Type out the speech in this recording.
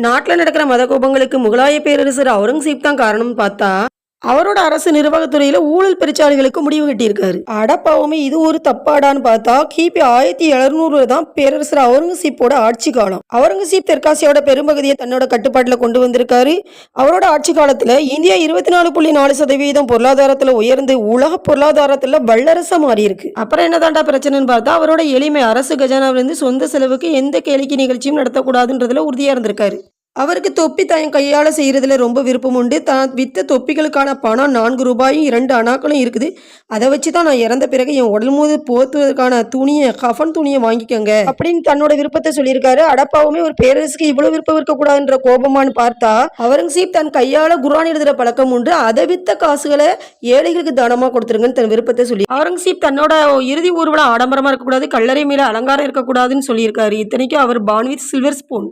நாட்டில் நடக்கிற மத கோபங்களுக்கு முகலாய பேரரசர் அவுரங்கசீப் தான் காரணம்னு பார்த்தா அவரோட அரசு நிர்வாகத்துறையில ஊழல் பெருச்சாளிகளுக்கு முடிவு கட்டியிருக்காரு. அடப்பாவமே இது ஒரு தப்பாடான்னு பார்த்தா கிபி 1700 தான் பேரரசர் அவுரங்கசீப்போட ஆட்சி காலம். அவுரங்கசீப் தெற்காசியாவோட பெரும்பகுதியை தன்னோட கட்டுப்பாட்டுல கொண்டு வந்திருக்காரு. அவரோட ஆட்சி காலத்துல இந்தியா 24.4% பொருளாதாரத்துல உயர்ந்து உலக பொருளாதாரத்துல வல்லரசா மாறி இருக்கு. அப்புறம் என்னதாண்டா பிரச்சனைன்னு பார்த்தா அவரோட எளிமை அரசு கஜானாவில இருந்து சொந்த செலவுக்கு எந்த கேளிக்கை நிகழ்ச்சியும் நடத்தக்கூடாதுன்றதுல உறுதியா இருந்திருக்காரு. அவருக்கு தொப்பி தன் கையால் செய்கிறதுல ரொம்ப விருப்பம் உண்டு. தான் வித்த தொப்பிகளுக்கான பணம் 4 ரூபாயும் 2 அணாக்களும் இருக்குது. அதை வச்சு தான் நான் இறந்த பிறகு என் உடல் மீது போத்துவதற்கான துணியை கஃபன் துணியை வாங்கிக்கோங்க அப்படின்னு தன்னோட விருப்பத்தை சொல்லியிருக்காரு. அடப்பாவுமே ஒரு பேரரசுக்கு இவ்வளவு விருப்பம் இருக்கக்கூடாதுன்ற கோபமானு பார்த்தா அவுரங்கசீப் தன் கையால குர்ஆன் எழுதுற பழக்கம் உண்டு. அதை வித்த காசுகளை ஏழைகளுக்கு தானமா கொடுத்துருங்கன்னு தன் விருப்பத்தை சொல்லி அவுரங்கசீப் தன்னோட இறுதி ஊர்வலம் ஆடம்பரமா இருக்கக்கூடாது, கல்லறை மேல அலங்காரம் இருக்கக்கூடாதுன்னு சொல்லியிருக்காரு. இத்தனைக்கும் அவர் பான் வித் சில்வர் ஸ்பூன்.